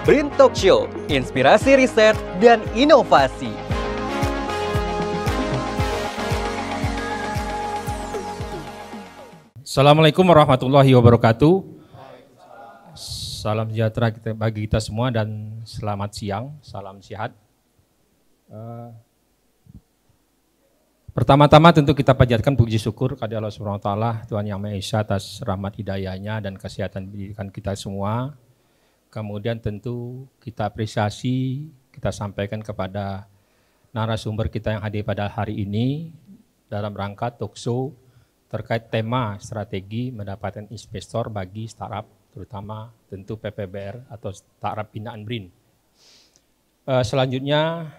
BRIN Talk Show, inspirasi riset dan inovasi. Assalamualaikum warahmatullahi wabarakatuh. Salam sejahtera bagi kita semua dan selamat siang, salam sehat. Pertama-tama tentu kita panjatkan puji syukur kepada Allah Subhanahu wa taala, Tuhan Yang Maha Esa atas rahmat hidayahnya dan kesehatan pendidikan kita semua. Kemudian tentu kita apresiasi, kita sampaikan kepada narasumber kita yang hadir pada hari ini dalam rangka talkshow terkait tema strategi mendapatkan investor bagi startup, terutama tentu PPBR atau startup binaan BRIN. Selanjutnya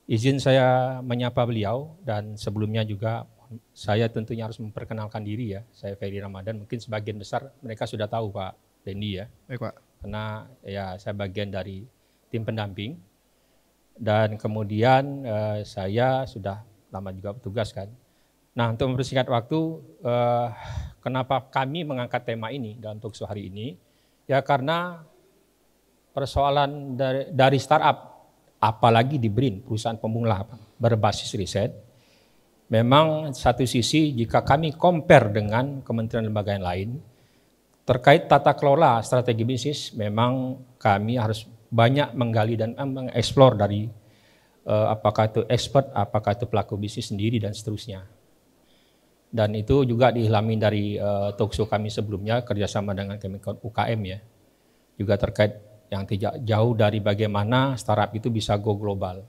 izin saya menyapa beliau dan sebelumnya juga saya tentunya harus memperkenalkan diri ya. Saya Ferry Ramadan, mungkin sebagian besar mereka sudah tahu Pak Dendi ya. Baik Pak. Karena ya saya bagian dari tim pendamping dan kemudian saya sudah lama juga bertugas kan. Nah untuk mempersingkat waktu, kenapa kami mengangkat tema ini dalam talkshow hari ini? Ya karena persoalan dari startup, apalagi di BRIN, perusahaan pemula berbasis riset, memang satu sisi jika kami compare dengan kementerian lembaga yang lain, terkait tata kelola strategi bisnis, memang kami harus banyak menggali dan mengeksplor dari apakah itu expert, apakah itu pelaku bisnis sendiri dan seterusnya. Dan itu juga diilhami dari talkshow kami sebelumnya kerjasama dengan Kemenkon UKM ya, juga terkait yang tidak jauh dari bagaimana startup itu bisa go global.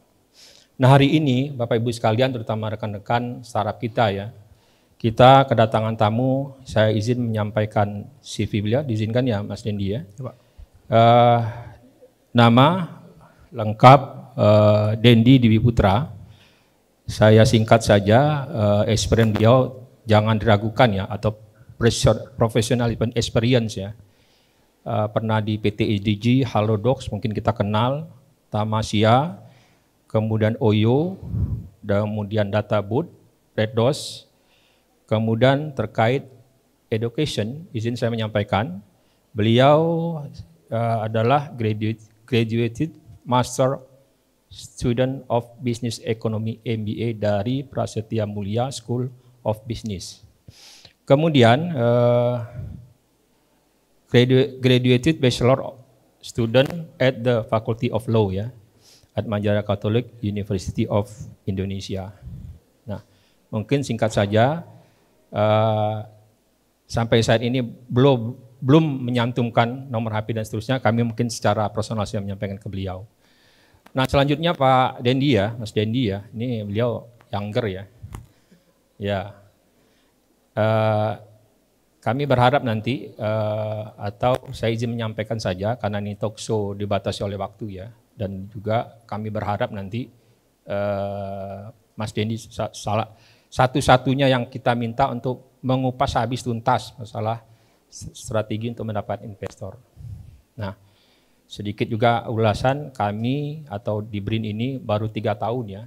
Nah hari ini Bapak Ibu sekalian terutama rekan-rekan startup kita ya, kita kedatangan tamu, saya izin menyampaikan CV beliau, diizinkan ya Mas Dendi ya. Pak. Nama lengkap Dendi Diwi Putra, saya singkat saja, experience beliau jangan diragukan ya, atau professional experience ya. Pernah di PT EDG, Halodox mungkin kita kenal, Tamasya, kemudian Oyo, kemudian Databoot, Reddos, kemudian terkait education, izin saya menyampaikan, beliau adalah graduated Master Student of Business Economy MBA dari Prasetya Mulia School of Business. Kemudian graduated bachelor student at the Faculty of Law ya, at Madjara Catholic University of Indonesia. Nah, mungkin singkat saja, sampai saat ini belum menyantumkan nomor HP dan seterusnya, kami mungkin secara personal saya menyampaikan ke beliau. Nah, selanjutnya Pak Dendi ya, Mas Dendi ya, ini beliau younger ya. Ya. Kami berharap nanti, atau saya izin menyampaikan saja, karena ini talkshow dibatasi oleh waktu ya, dan juga kami berharap nanti Mas Dendi satu-satunya yang kita minta untuk mengupas habis tuntas masalah strategi untuk mendapat investor. Nah, sedikit juga ulasan kami atau di BRIN ini baru 3 tahun ya,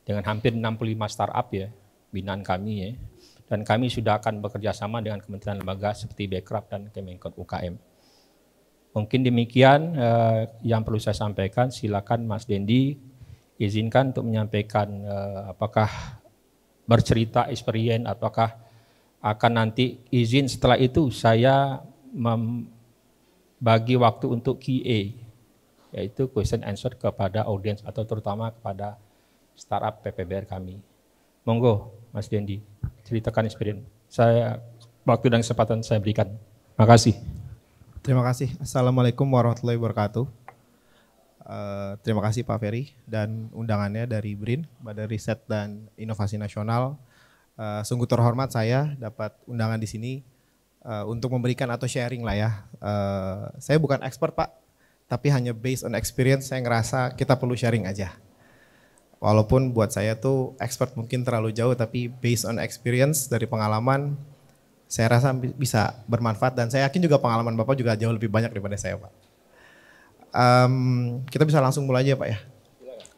dengan hampir 65 startup ya, binaan kami ya. Dan kami sudah akan bekerja sama dengan kementerian lembaga seperti Bekraf dan Kemenkon UKM. Mungkin demikian yang perlu saya sampaikan. Silakan Mas Dendi izinkan untuk menyampaikan apakah bercerita experience, apakah akan nanti izin setelah itu saya membagi waktu untuk Q&A, yaitu question answer kepada audiens atau terutama kepada startup PPBR kami. Monggo Mas Dendi, ceritakan experience. Saya waktu dan kesempatan saya berikan. Terima kasih. Terima kasih. Assalamualaikum warahmatullahi wabarakatuh. Terima kasih Pak Ferry dan undangannya dari BRIN, Badan Riset dan Inovasi Nasional. Sungguh terhormat saya dapat undangan di sini untuk memberikan atau sharing lah ya. Saya bukan expert Pak, tapi hanya based on experience saya ngerasa kita perlu sharing aja. Walaupun buat saya tuh expert mungkin terlalu jauh, tapi based on experience dari pengalaman, saya rasa bisa bermanfaat dan saya yakin juga pengalaman Bapak juga jauh lebih banyak daripada saya Pak. Kita bisa langsung mulai aja Pak ya.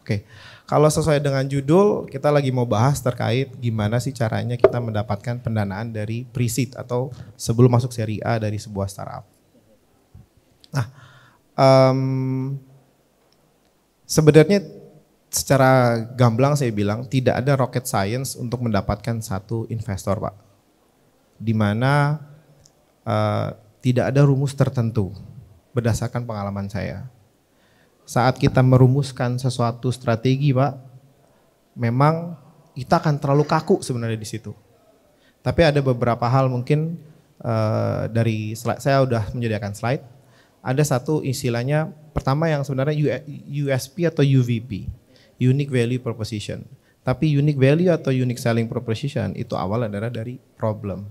Oke, kalau sesuai dengan judul kita lagi mau bahas terkait gimana sih caranya kita mendapatkan pendanaan dari pre-seed atau sebelum masuk seri A dari sebuah startup. Nah, Em, Sebenarnya secara gamblang saya bilang tidak ada rocket science untuk mendapatkan satu investor, Pak. Di mana tidak ada rumus tertentu berdasarkan pengalaman saya. Saat kita merumuskan sesuatu strategi, Pak, memang kita akan terlalu kaku sebenarnya di situ. Tapi ada beberapa hal mungkin dari slide, saya udah menyediakan slide. Ada satu istilahnya, pertama yang sebenarnya USP atau UVP, Unique Value Proposition. Tapi unique value atau unique selling proposition itu awal adalah dari problem.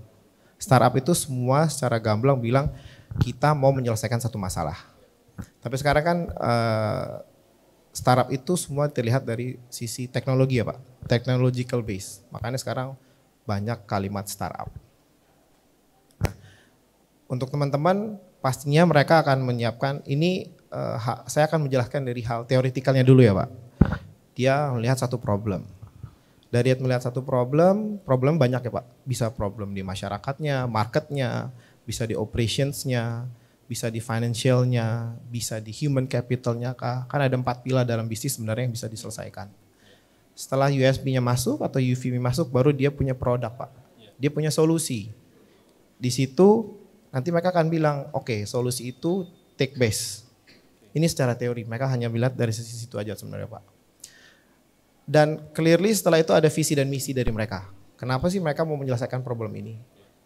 Startup itu semua secara gamblang bilang kita mau menyelesaikan satu masalah. Tapi sekarang kan startup itu semua terlihat dari sisi teknologi ya Pak, technological base. Makanya sekarang banyak kalimat startup. Nah, untuk teman-teman pastinya mereka akan menyiapkan ini, saya akan menjelaskan dari hal teoretikalnya dulu ya Pak. Dia melihat satu problem. Dari melihat satu problem banyak ya Pak. Bisa problem di masyarakatnya, marketnya, bisa di operationsnya, bisa di financialnya, bisa di human capitalnya kah. Kan ada 4 pilar dalam bisnis sebenarnya yang bisa diselesaikan. Setelah USP-nya masuk atau UVP masuk, baru dia punya produk Pak. Dia punya solusi. Di situ nanti mereka akan bilang, oke, solusi itu take base. Ini secara teori, mereka hanya melihat dari sisi situ aja sebenarnya Pak. Dan clearly setelah itu ada visi dan misi dari mereka. Kenapa sih mereka mau menyelesaikan problem ini?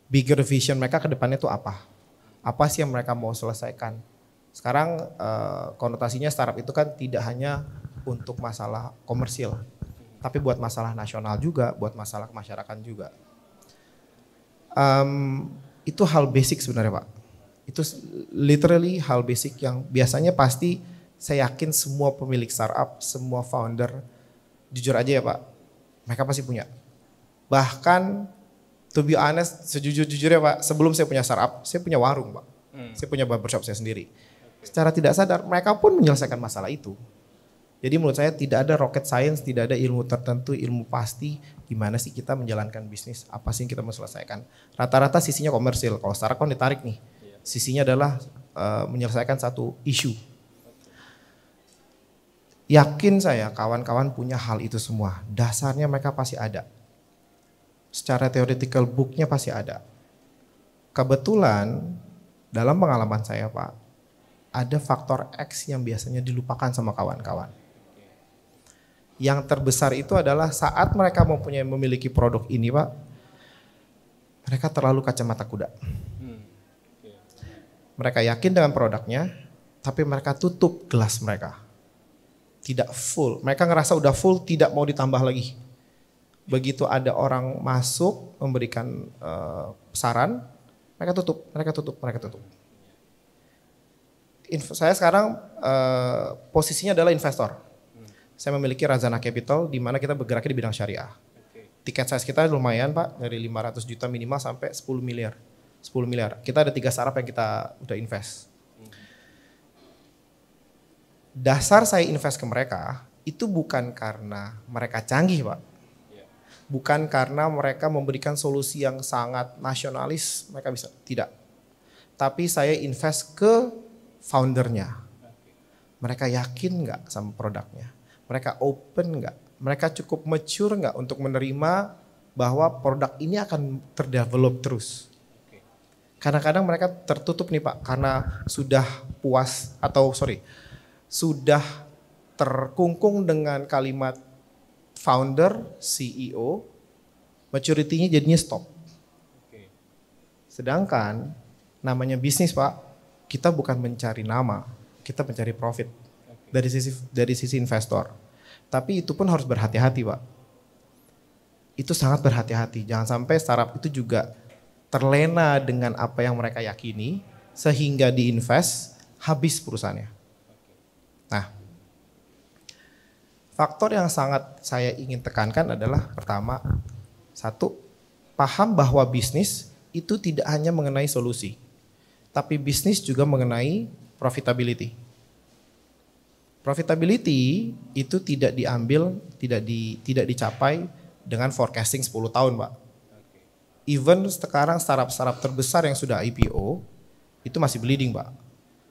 Bigger vision mereka ke depannya itu apa? Apa sih yang mereka mau selesaikan? Sekarang konotasinya startup itu kan tidak hanya untuk masalah komersil, tapi buat masalah nasional juga, buat masalah masyarakat juga. Itu hal basic sebenarnya Pak. Itu literally hal basic yang biasanya pasti saya yakin semua pemilik startup, semua founder, jujur aja ya Pak, mereka pasti punya. Bahkan to be honest, sejujur-jujurnya Pak, sebelum saya punya startup, saya punya warung Pak. Saya punya barbershop saya sendiri. Secara tidak sadar, mereka pun menyelesaikan masalah itu. Jadi menurut saya tidak ada rocket science, tidak ada ilmu tertentu, ilmu pasti gimana sih kita menjalankan bisnis, apa sih yang kita mau selesaikan. Rata-rata sisinya komersil, kalau startup kan ditarik nih. Sisinya adalah menyelesaikan satu isu. Yakin saya kawan-kawan punya hal itu semua. Dasarnya mereka pasti ada. Secara theoretical booknya pasti ada. Kebetulan dalam pengalaman saya Pak, ada faktor X yang biasanya dilupakan sama kawan-kawan. Yang terbesar itu adalah saat mereka memiliki produk ini Pak, mereka terlalu kacamata kuda. Mereka yakin dengan produknya, tapi mereka tutup gelas mereka. Tidak full, mereka ngerasa udah full, tidak mau ditambah lagi. Begitu ada orang masuk memberikan saran, mereka tutup. Saya sekarang posisinya adalah investor. Saya memiliki Razana Capital di mana kita bergeraknya di bidang syariah. Tiket size kita lumayan Pak, dari 500 juta minimal sampai 10 miliar. 10 miliar. Kita ada 3 startup yang kita udah invest. Dasar saya invest ke mereka itu bukan karena mereka canggih Pak. Bukan karena mereka memberikan solusi yang sangat nasionalis, mereka bisa, tidak. Tapi saya invest ke foundernya. Mereka yakin nggak sama produknya? Mereka open nggak? Mereka cukup mature nggak untuk menerima bahwa produk ini akan terdevelop terus? Kadang-kadang mereka tertutup nih Pak, karena sudah puas sudah terkungkung dengan kalimat founder, CEO, maturity-nya jadinya stop. Sedangkan namanya bisnis Pak, kita bukan mencari nama, kita mencari profit dari sisi investor. Tapi itu pun harus berhati-hati Pak. Itu sangat berhati-hati, jangan sampai startup itu juga terlena dengan apa yang mereka yakini sehingga diinvest habis perusahaannya. Nah, faktor yang sangat saya ingin tekankan adalah pertama, satu, paham bahwa bisnis itu tidak hanya mengenai solusi, tapi bisnis juga mengenai profitability. Profitability itu tidak dicapai dengan forecasting 10 tahun Pak. Even sekarang startup terbesar yang sudah IPO itu masih bleeding Pak.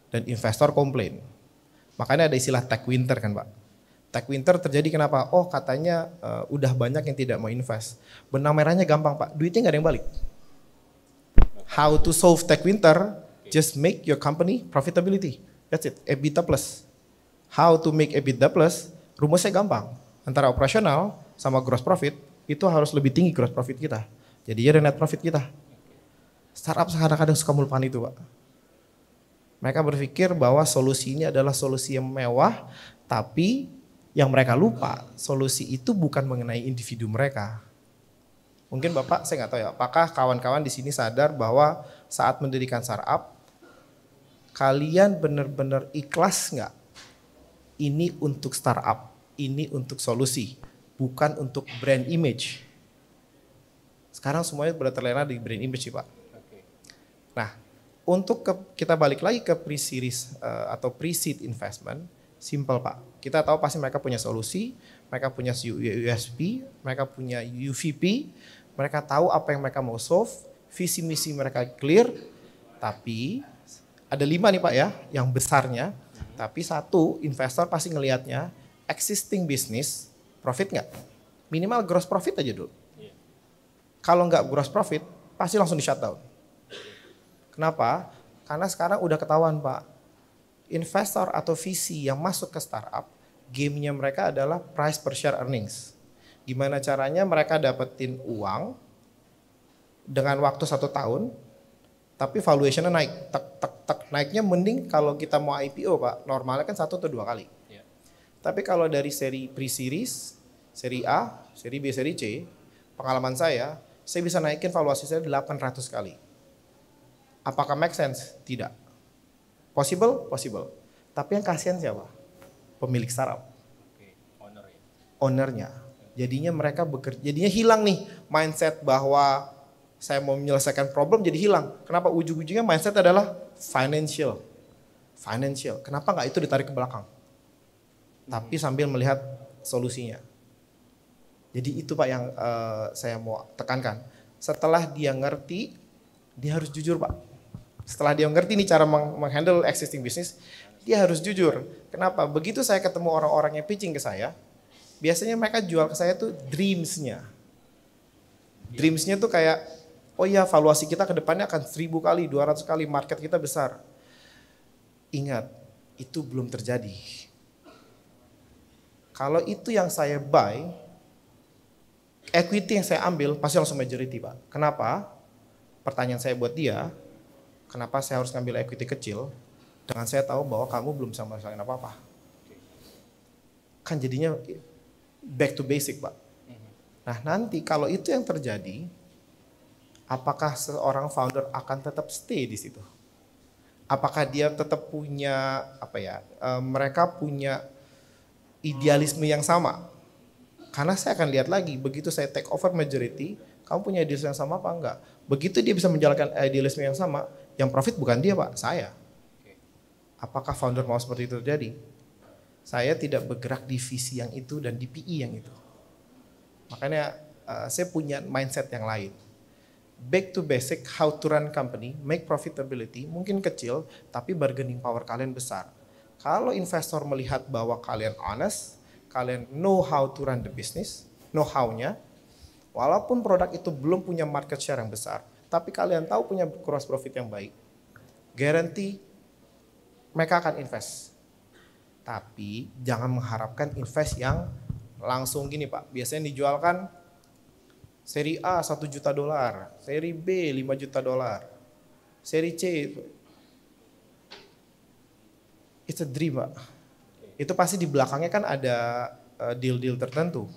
dan investor komplain. Makanya ada istilah tech winter kan Pak. Tech winter terjadi kenapa? Oh katanya udah banyak yang tidak mau invest. Benang merahnya gampang Pak, duitnya nggak ada yang balik. How to solve tech winter? Just make your company profitability. That's it, EBITDA plus. How to make EBITDA plus? Rumusnya gampang. Antara operasional sama gross profit, itu harus lebih tinggi gross profit kita. Jadi ada net profit kita. Startup kadang-kadang suka melupakan itu Pak. Mereka berpikir bahwa solusi ini adalah solusi yang mewah, tapi yang mereka lupa, solusi itu bukan mengenai individu mereka. Mungkin Bapak, saya nggak tahu ya, apakah kawan-kawan di sini sadar bahwa saat mendirikan startup, kalian benar-benar ikhlas nggak? Ini untuk startup, ini untuk solusi, bukan untuk brand image. Sekarang semuanya sudah terlena di brand image sih Pak. Nah, untuk kita balik lagi ke pre-series atau pre-seed investment, simple Pak. Kita tahu pasti mereka punya solusi, mereka punya USP, mereka punya UVP, mereka tahu apa yang mereka mau solve, visi misi mereka clear, tapi ada 5 nih Pak ya, yang besarnya, tapi satu investor pasti ngelihatnya existing business, profit nggak? Minimal gross profit aja dulu. Kalau nggak gross profit, pasti langsung di shutdown. Kenapa? Karena sekarang udah ketahuan Pak, investor atau VC yang masuk ke startup, gamenya mereka adalah price per share earnings. Gimana caranya mereka dapetin uang dengan waktu 1 tahun, tapi valuationnya naik, naiknya mending kalau kita mau IPO Pak, normalnya kan 1 atau 2 kali. Yeah. Tapi kalau dari seri pre-series, seri A, seri B, seri C, pengalaman saya bisa naikin valuasi saya 800 kali. Apakah make sense? Tidak. Possible? Possible. Tapi yang kasihan siapa? Pemilik startup. Ownernya. Jadinya mereka bekerja, jadinya hilang nih mindset bahwa saya mau menyelesaikan problem jadi hilang. Kenapa? Ujung-ujungnya mindset adalah financial. Financial. Kenapa nggak itu ditarik ke belakang? Tapi sambil melihat solusinya. Jadi itu Pak yang saya mau tekankan. Setelah dia ngerti, dia harus jujur Pak. Setelah dia ngerti nih cara menghandle existing business, dia harus jujur. Kenapa? Begitu saya ketemu orang-orang yang pitching ke saya, biasanya mereka jual ke saya tuh dreams-nya. Dreams-nya tuh kayak, oh iya valuasi kita ke depannya akan 1000 kali, 200 kali, market kita besar. Ingat, itu belum terjadi. Kalau itu yang saya buy, equity yang saya ambil pasti langsung majority Pak. Kenapa? Pertanyaan saya buat dia, kenapa saya harus ngambil equity kecil dengan saya tahu bahwa kamu belum bisa merasakan apa-apa. Kan jadinya back to basic Pak. Nah nanti kalau itu yang terjadi, apakah seorang founder akan tetap stay di situ? Apakah dia tetap punya mereka punya idealisme yang sama? Karena saya akan lihat lagi, begitu saya take over majority, kamu punya idealisme yang sama apa enggak? Begitu dia bisa menjalankan idealisme yang sama, yang profit bukan dia Pak, saya. Apakah founder mau seperti itu terjadi? Saya tidak bergerak di visi yang itu dan di PE yang itu. Makanya saya punya mindset yang lain. Back to basic, how to run company, make profitability, mungkin kecil, tapi bargaining power kalian besar. Kalau investor melihat bahwa kalian honest, kalian know how to run the business, know how-nya, walaupun produk itu belum punya market share yang besar, tapi kalian tahu punya gross profit yang baik, guarantee mereka akan invest. Tapi jangan mengharapkan invest yang langsung gini Pak. Biasanya dijualkan seri A 1 juta dolar, seri B 5 juta dolar, seri C it's a dream Pak. Itu pasti di belakangnya kan ada deal-deal tertentu.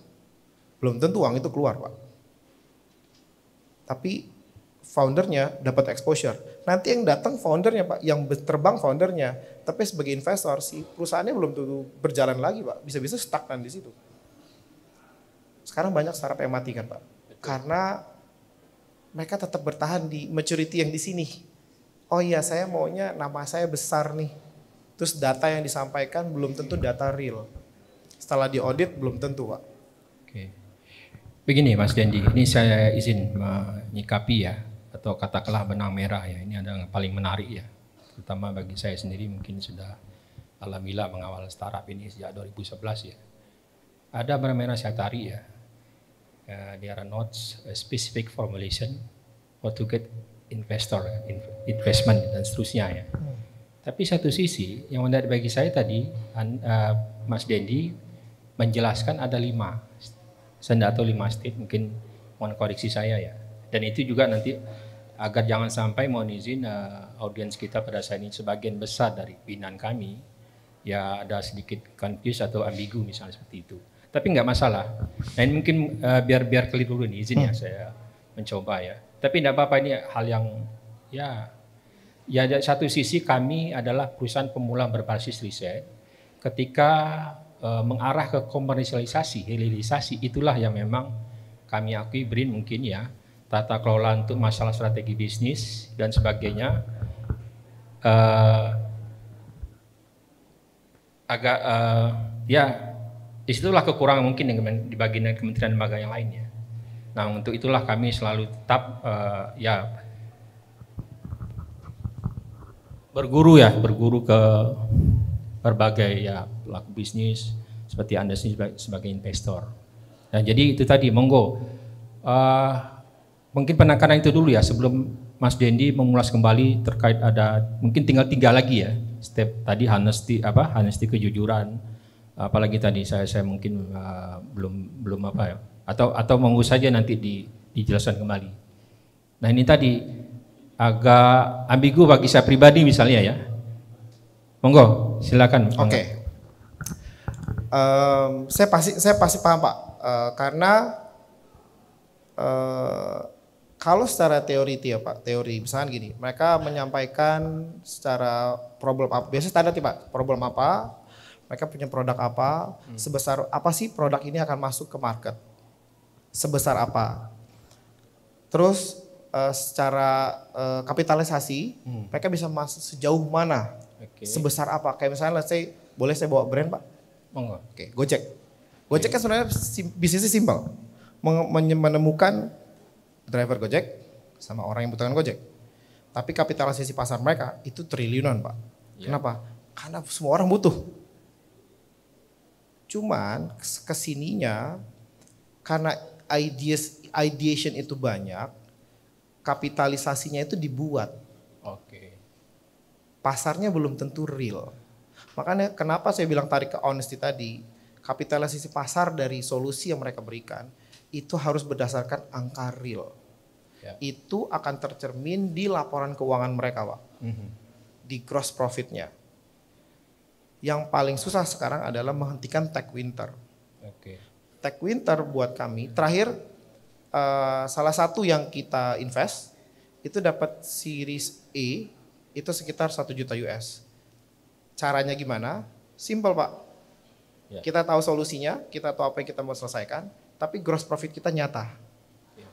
Belum tentu uang itu keluar Pak. Tapi foundernya dapat exposure. Nanti yang datang foundernya Pak, yang terbang foundernya. Tapi sebagai investor si perusahaannya belum tentu berjalan lagi Pak. Bisa-bisa stagnan di situ. Sekarang banyak startup yang mati kan Pak. Karena mereka tetap bertahan di maturity yang di sini. Oh iya saya maunya nama saya besar nih. Terus data yang disampaikan belum tentu data real. Setelah diaudit belum tentu Pak. Oke. Begini Mas Dendi, ini saya izin menyikapi ya, atau katakanlah benang merah ya, ini ada yang paling menarik ya. terutama bagi saya sendiri mungkin sudah alhamdulillah mengawal startup ini sejak 2011 ya. Ada benar-benar saya tarik ya. There are not a specific formulation for to get investor, investment dan seterusnya ya. Tapi satu sisi yang menarik bagi saya tadi, Mas Dendi menjelaskan ada 5, saya tidak tahu 5 state, mungkin mohon koreksi saya ya. Dan itu juga nanti agar jangan sampai mohon izin audiens kita pada saat ini sebagian besar dari pimpinan kami ya ada sedikit confused atau ambigu misalnya seperti itu. Tapi nggak masalah. Nah ini mungkin biar clear dulu nih izin ya saya mencoba ya. Tapi tidak apa-apa, ini hal yang ya satu sisi kami adalah perusahaan pemula berbasis riset. Ketika mengarah ke komersialisasi, hilirisasi, itulah yang memang kami akui BRIN mungkin ya, tata kelola untuk masalah strategi bisnis dan sebagainya agak ya disitulah kekurangan mungkin yang dibagi dengan kementerian lembaga yang lainnya. Nah untuk itulah kami selalu tetap ya berguru ke berbagai ya pelaku bisnis seperti Anda sebagai investor. Nah jadi itu tadi monggo mungkin penekanan itu dulu ya sebelum Mas Dendi mengulas kembali terkait ada mungkin tinggal 3 lagi ya step tadi honesty kejujuran, apalagi tadi saya mungkin belum apa ya atau monggo saja nanti dijelaskan kembali. Nah ini tadi agak ambigu bagi saya pribadi misalnya ya. Monggo, silakan. Oke. Saya pasti paham Pak, karena kalau secara teori ya Pak, teori misalnya gini, mereka menyampaikan secara problem apa, biasanya standar nih Pak, problem apa, mereka punya produk apa, sebesar apa sih produk ini akan masuk ke market, sebesar apa, terus secara kapitalisasi mereka bisa masuk sejauh mana, sebesar apa, kayak misalnya let's say, boleh saya bawa brand Pak? Monggo. Oke, Gojek. Gojek kan sebenarnya bisnisnya simpel, menemukan driver Gojek sama orang yang membutuhkan Gojek. Tapi kapitalisasi pasar mereka itu triliunan Pak. Kenapa? Karena semua orang butuh. Cuman kesininya karena ideation itu banyak, kapitalisasinya itu dibuat. Oke. Pasarnya belum tentu real. Makanya kenapa saya bilang tarik ke honesty tadi, kapitalisasi pasar dari solusi yang mereka berikan itu harus berdasarkan angka real. Ya. Itu akan tercermin di laporan keuangan mereka Pak. Di gross profitnya. Yang paling susah sekarang adalah menghentikan tech winter. Tech winter buat kami, terakhir salah satu yang kita invest itu dapat series A itu sekitar 1 juta US. Caranya gimana? Simple Pak. Ya. Kita tahu solusinya, kita tahu apa yang kita mau selesaikan, tapi gross profit kita nyata. Ya.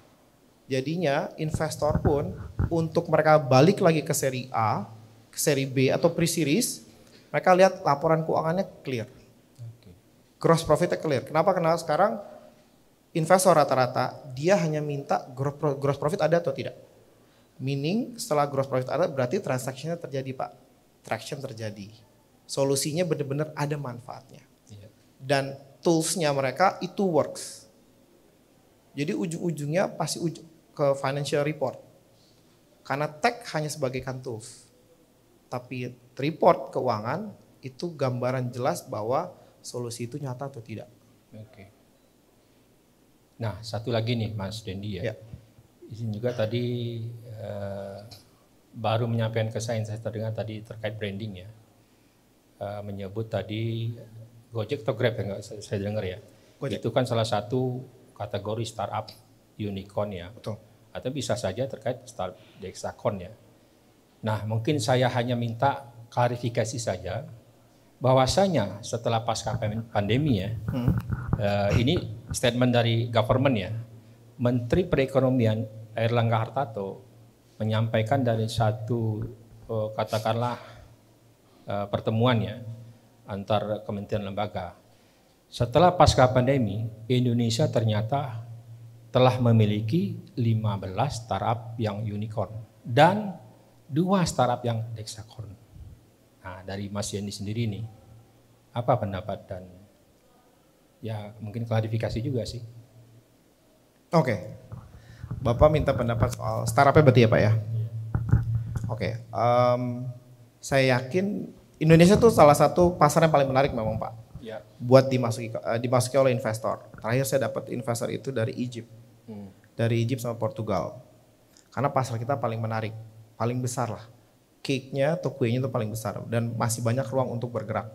Jadinya investor pun untuk mereka balik lagi ke seri A, ke seri B atau pre-series, mereka lihat laporan keuangannya clear. Gross profitnya clear. Kenapa? Karena sekarang investor rata-rata dia hanya minta gross profit ada atau tidak. Meaning setelah gross profit ada berarti transaksinya terjadi Pak. Traction terjadi. Solusinya benar-benar ada manfaatnya. Dan toolsnya mereka itu works. Jadi ujung-ujungnya pasti ke financial report. Karena tech hanya sebagaikan tools. Tapi report keuangan itu gambaran jelas bahwa solusi itu nyata atau tidak. Oke. Nah, satu lagi nih Mas Dendi ya. Izin juga tadi baru menyampaikan ke saya terdengar tadi terkait branding ya. Menyebut tadi Gojek atau Grab ya saya dengar ya. Gojek. Itu kan salah satu kategori startup unicorn ya. Betul. Atau bisa saja terkait startup Dexacon ya. Nah, mungkin saya hanya minta klarifikasi saja bahwasanya setelah pasca pandemi ya, ini statement dari government ya, Menteri Perekonomian Airlangga Hartarto menyampaikan dari satu katakanlah pertemuan ya antar kementerian lembaga. Setelah pasca pandemi, Indonesia ternyata telah memiliki 15 startup yang unicorn dan 2 startup yang Dexacon. Nah, dari Mas Yendi sendiri nih, apa pendapat dan ya mungkin klarifikasi juga sih. Oke. Bapak minta pendapat soal startupnya berarti ya Pak ya? Oke. Saya yakin Indonesia tuh salah satu pasar yang paling menarik memang Pak. Ya. Buat dimasuki oleh investor. Terakhir saya dapat investor itu dari Egypt. Dari Egypt sama Portugal. Karena pasar kita paling menarik, paling besar lah. Cake-nya atau kuenya itu paling besar dan masih banyak ruang untuk bergerak.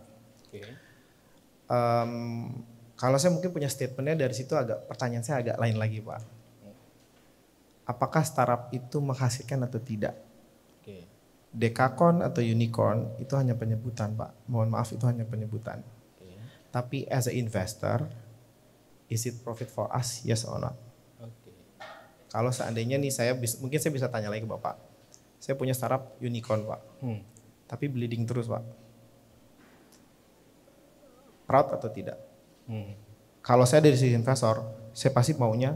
Kalau saya mungkin punya statementnya dari situ pertanyaan saya agak lain lagi Pak. Apakah startup itu menghasilkan atau tidak? Dekakon atau unicorn itu hanya penyebutan Pak. Mohon maaf itu hanya penyebutan. Tapi as a investor, is it profit for us? Yes or not? Kalau seandainya nih mungkin saya bisa tanya lagi ke Bapak. Saya punya startup unicorn Pak. Tapi bleeding terus Pak. Proud atau tidak? Kalau saya dari sisi investor, saya pasti maunya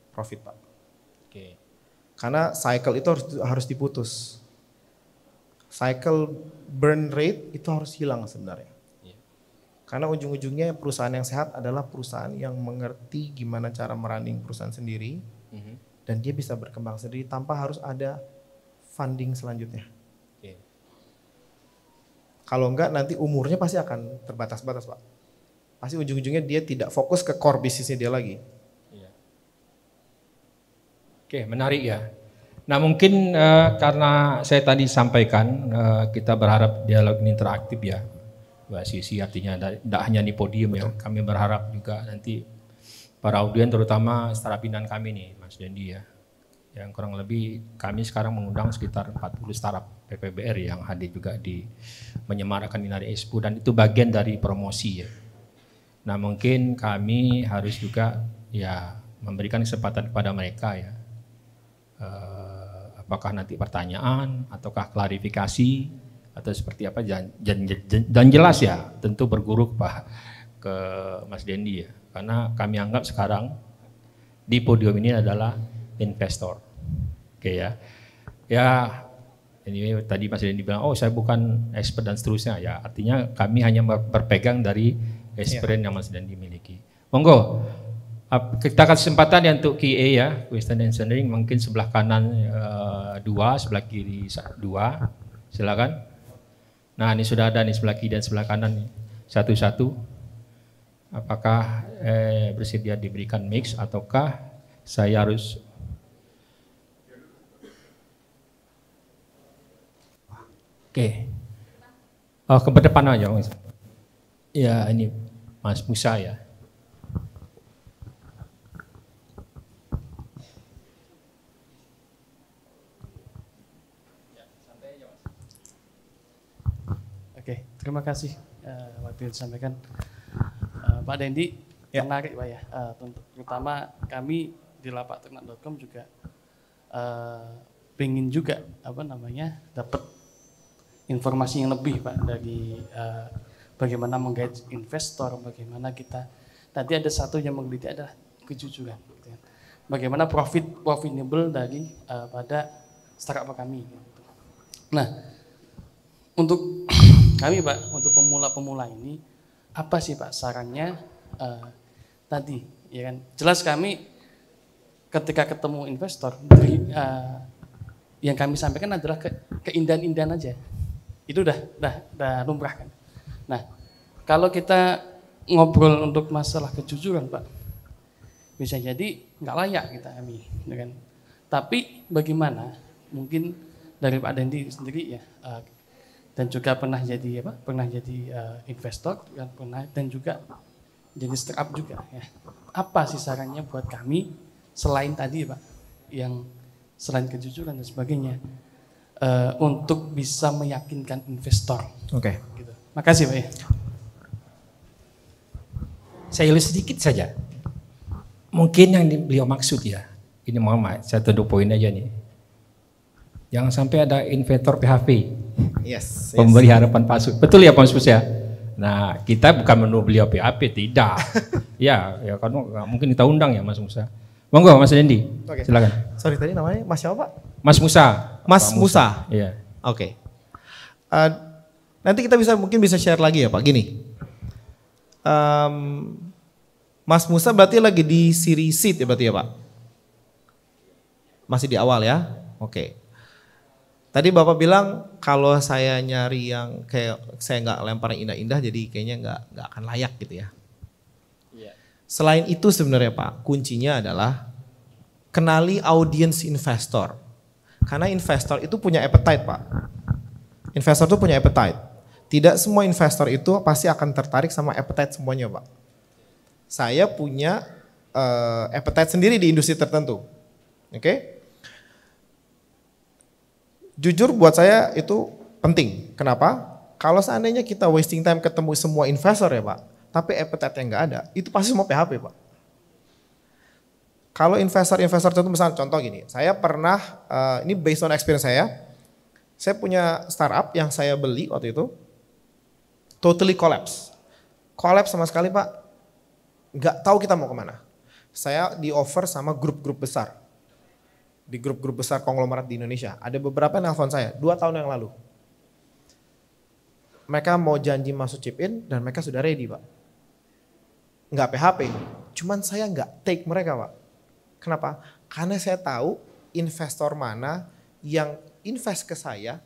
profit Pak. Karena cycle itu harus diputus. Cycle burn rate itu harus hilang sebenarnya. Karena ujung-ujungnya perusahaan yang sehat adalah perusahaan yang mengerti gimana cara merunning perusahaan sendiri dan dia bisa berkembang sendiri tanpa harus ada funding selanjutnya. Kalau enggak nanti umurnya pasti akan terbatas-batas Pak. Pasti ujung-ujungnya dia tidak fokus ke core bisnisnya dia lagi. Oke, menarik ya. Nah mungkin karena saya tadi sampaikan kita berharap dialog ini interaktif ya. Mbak Sisi artinya tidak hanya di podium ya. Kami berharap juga nanti para audien terutama startup binaan kami nih Mas Dendi ya. Yang kurang lebih kami sekarang mengundang sekitar 40 startup PPBR yang hadir juga di menyemarakan Inari Expo dan itu bagian dari promosi ya. Nah mungkin kami harus juga ya memberikan kesempatan kepada mereka ya. Apakah nanti pertanyaan ataukah klarifikasi atau seperti apa dan jelas ya tentu berguru ke Mas Dendi ya karena kami anggap sekarang di podium ini adalah investor. Oke ya. Ya ini tadi Mas Dendi bilang oh saya bukan expert dan seterusnya ya artinya kami hanya berpegang dari experience yang Mas Dendi miliki. Monggo. Kita kasih kesempatan ya untuk Q&A ya, question and answering mungkin sebelah kanan 2, sebelah kiri 2, silakan. Nah ini sudah ada nih sebelah kiri dan sebelah kanan nih, satu-satu. Apakah bersedia diberikan mix ataukah saya harus? Oke, oh ke depan aja Mas. Ya ini Mas Musa ya. Oke, terima kasih waktu yang disampaikan Pak Dendi, menarik Pak ya, terutama kami di lapakternak.com juga pengen juga dapat informasi yang lebih Pak dari bagaimana menggait investor, bagaimana kita tadi ada satu yang menggelitik adalah kejujuran, gitu ya. Bagaimana profitable dari pada startup kami. Gitu. Nah, untuk kami Pak, untuk pemula-pemula ini apa sih Pak sarannya tadi, ya kan? Jelas kami ketika ketemu investor yang kami sampaikan adalah keindahan-indahan aja. Itu udah lumrah kan. Nah, kalau kita ngobrol untuk masalah kejujuran Pak, bisa jadi nggak layak kami, ya kan? Tapi bagaimana? Mungkin dari Pak Dendi sendiri ya. Dan juga pernah jadi investor dan juga jadi startup juga ya. Apa sih sarannya buat kami selain tadi Pak yang selain kejujuran dan sebagainya untuk bisa meyakinkan investor. Oke. Gitu. Makasih Pak ya. Saya ulas sedikit saja. Mungkin yang beliau maksud ya. Ini mohon maaf, saya tuduh poin aja nih. Jangan sampai ada investor PHP. Yes. Pemberi harapan palsu. Betul ya Pak Mas ya? Nah, kita bukan menuduh beliau PHP, tidak. ya karena nggak mungkin kita undang ya Mas Musa. Monggo Mas Dendi, silakan. Sorry tadi namanya Mas siapa Pak? Mas Musa. Mas Musa. Iya. Oke. Nanti kita mungkin bisa share lagi ya Pak. Gini, Mas Musa berarti lagi di series seed ya berarti ya Pak? Masih di awal ya? Oke. Tadi Bapak bilang kalau saya nyari yang kayak saya nggak lempar yang indah-indah jadi kayaknya nggak akan layak gitu ya. Selain itu sebenarnya Pak, kuncinya adalah kenali audience investor. Karena investor itu punya appetite Pak. Investor itu punya appetite. Tidak semua investor itu pasti akan tertarik sama appetite semuanya Pak. Saya punya appetite sendiri di industri tertentu. Oke? Jujur buat saya itu penting. Kenapa? Kalau seandainya kita wasting time ketemu semua investor ya Pak, tapi appetite yang nggak ada, itu pasti semua PHP Pak. Kalau investor-investor itu misalnya contoh gini, saya pernah, ini based on experience saya punya startup yang saya beli waktu itu, totally collapse. Collapse sama sekali Pak, nggak tahu kita mau kemana. Saya di offer sama grup-grup besar. Di grup-grup besar konglomerat di Indonesia. Ada beberapa yang nelfon saya, 2 tahun yang lalu. Mereka mau janji masuk chip in dan mereka sudah ready Pak. Nggak PHP, cuman saya nggak take mereka Pak. Kenapa? Karena saya tahu investor mana yang invest ke saya,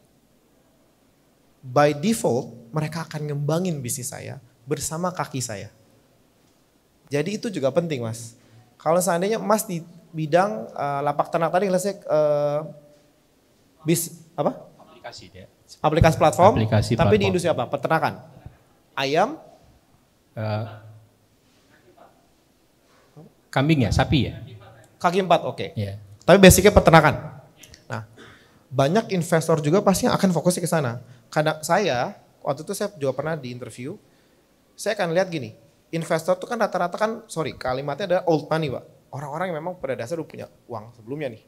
by default mereka akan ngembangin bisnis saya bersama kaki saya. Jadi itu juga penting Mas. Kalau seandainya Mas di bidang lapak ternak tadi let's say Aplikasi dia. Aplikasi platform, Aplikasi tapi platform. di industri apa? Peternakan. Ayam, Kambing ya, sapi ya? kaki 4, oke. Iya. Tapi basicnya peternakan. Nah, banyak investor juga pasti yang akan fokusnya ke sana. Karena saya, waktu itu saya juga pernah di interview, saya akan lihat gini, investor itu kan rata-rata kan, kalimatnya adalah old money Pak. Orang-orang yang memang pada dasar udah punya uang sebelumnya nih.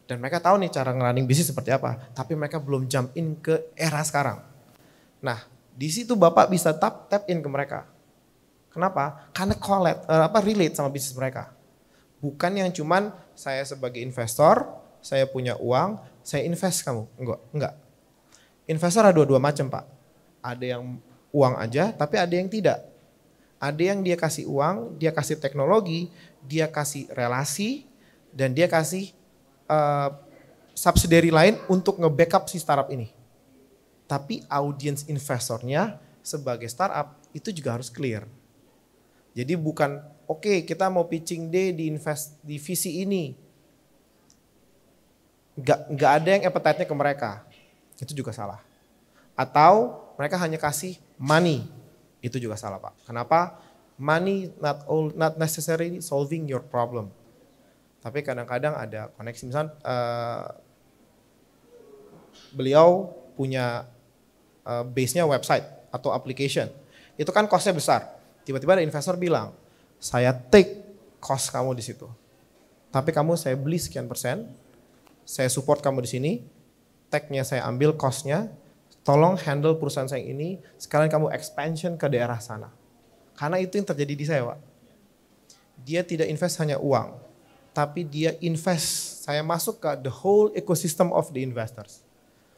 Dan mereka tahu nih cara nge-running bisnis seperti apa, tapi mereka belum jump in ke era sekarang. Nah, di situ Bapak bisa tap in ke mereka. Kenapa? Karena relate sama bisnis mereka. Bukan yang cuman saya sebagai investor, saya punya uang, saya invest kamu. Enggak. Investor ada dua macam Pak. Ada yang uang aja, tapi ada yang tidak. Ada yang dia kasih uang, dia kasih teknologi, dia kasih relasi, dan dia kasih subsidiary lain untuk nge-backup si startup ini. Tapi audience investornya sebagai startup itu juga harus clear. Jadi bukan oke, kita mau pitching D di visi ini. Nggak ada yang appetite-nya ke mereka. Itu juga salah. Atau mereka hanya kasih money. Itu juga salah Pak. Kenapa? Money not necessarily solving your problem. Tapi kadang-kadang ada koneksi. Misalnya beliau punya base-nya website atau application. Itu kan cost-nya besar. Tiba-tiba ada investor bilang, saya take cost kamu di situ. Tapi kamu saya beli sekian persen, saya support kamu di sini, tag-nya saya ambil cost-nya, tolong handle perusahaan saya ini, sekarang kamu expansion ke daerah sana. Karena itu yang terjadi di saya Pak. Dia tidak invest hanya uang, tapi dia invest, saya masuk ke the whole ecosystem of the investors.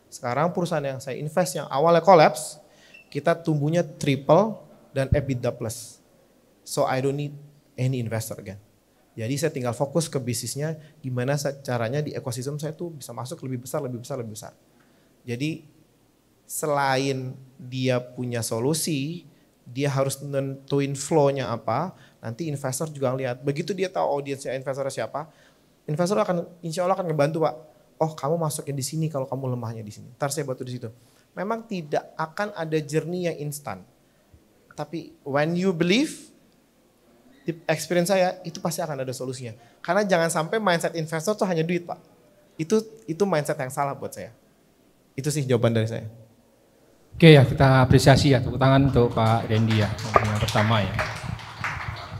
Sekarang perusahaan yang saya invest yang awalnya collapse, kita tumbuhnya triple dan EBITDA plus. So I don't need any investor again. Jadi saya tinggal fokus ke bisnisnya, gimana caranya di ekosistem saya tuh bisa masuk lebih besar. Jadi selain dia punya solusi, dia harus nentuin flow-nya apa, nanti investor juga lihat. Begitu dia tahu audiensnya investornya siapa, investor insya Allah akan ngebantu Pak. Oh kamu masukin di sini kalau kamu lemahnya di sini. Ntar saya bantu di situ. Memang tidak akan ada journey yang instan. Tapi when you believe, di experience saya itu pasti akan ada solusinya. Karena jangan sampai mindset investor tuh hanya duit Pak. Itu mindset yang salah buat saya. Itu sih jawaban dari saya. Oke ya, kita apresiasi ya, tepuk tangan untuk Pak Randy ya, yang pertama ya.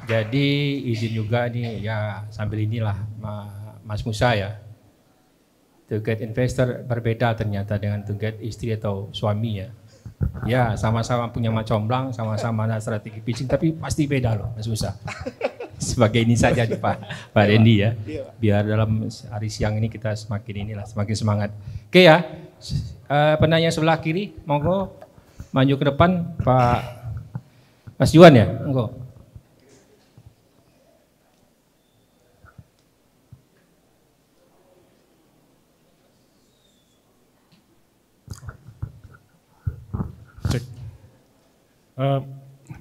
Jadi izin juga nih ya sambil inilah Mas Musa ya. To get investor berbeda ternyata dengan to get istri atau suami ya. Ya sama-sama punya comblang, sama-sama ada strategi pitching, tapi pasti beda loh Mas Musa. Sebagai ini saja nih Pak Randy ya. Biar dalam hari siang ini kita semakin semangat. Oke ya, penanya sebelah kiri, monggo maju ke depan Pak Mas Juan ya, enggak.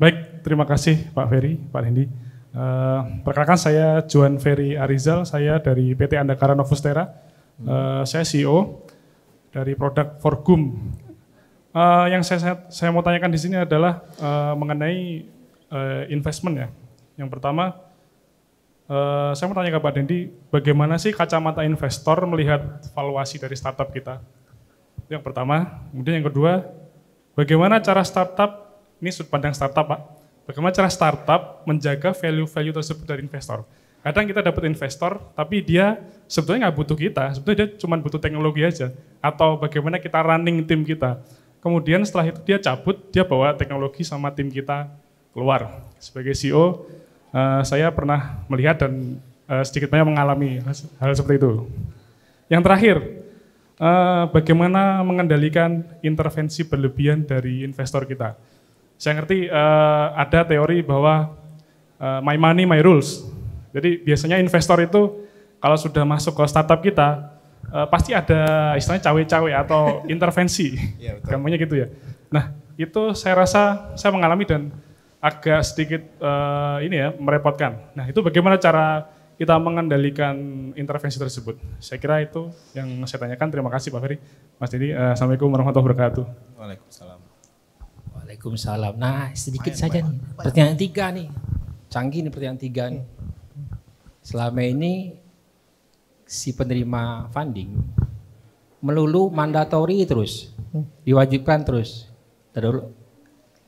Baik, terima kasih Pak Ferry, Pak Hendy. Perkenalkan saya Juan Ferry Arizal, saya dari PT Andakara Novustera. Saya CEO dari produk Forgum. Yang saya mau tanyakan di sini adalah mengenai investment ya. Yang pertama, saya mau tanya ke Pak Hendy, bagaimana sih kacamata investor melihat valuasi dari startup kita? Itu yang pertama. Kemudian yang kedua, bagaimana cara startup, ini sudut pandang startup Pak, bagaimana cara startup menjaga value-value tersebut dari investor. Kadang kita dapat investor, tapi dia sebetulnya nggak butuh kita, sebetulnya dia cuma butuh teknologi aja. Atau bagaimana kita running tim kita. Kemudian setelah itu dia cabut, dia bawa teknologi sama tim kita keluar. Sebagai CEO, saya pernah melihat dan sedikit banyak mengalami hal seperti itu. Yang terakhir, bagaimana mengendalikan intervensi berlebihan dari investor kita. Saya ngerti ada teori bahwa my money, my rules. Jadi biasanya investor itu kalau sudah masuk ke startup kita, pasti ada istilahnya cawe-cawe atau intervensi. Ya, gampangnya gitu ya. Nah itu saya rasa saya mengalami dan agak sedikit merepotkan. Nah itu bagaimana cara kita mengendalikan intervensi tersebut. Saya kira itu yang saya tanyakan. Terima kasih Pak Ferry. Mas Didi, Assalamualaikum warahmatullahi wabarakatuh. Waalaikumsalam. Waalaikumsalam. Nah sedikit saja nih, pertanyaan 3 nih. Canggih nih pertanyaan 3 nih. Selama ini si penerima funding melulu mandatori terus, diwajibkan terus,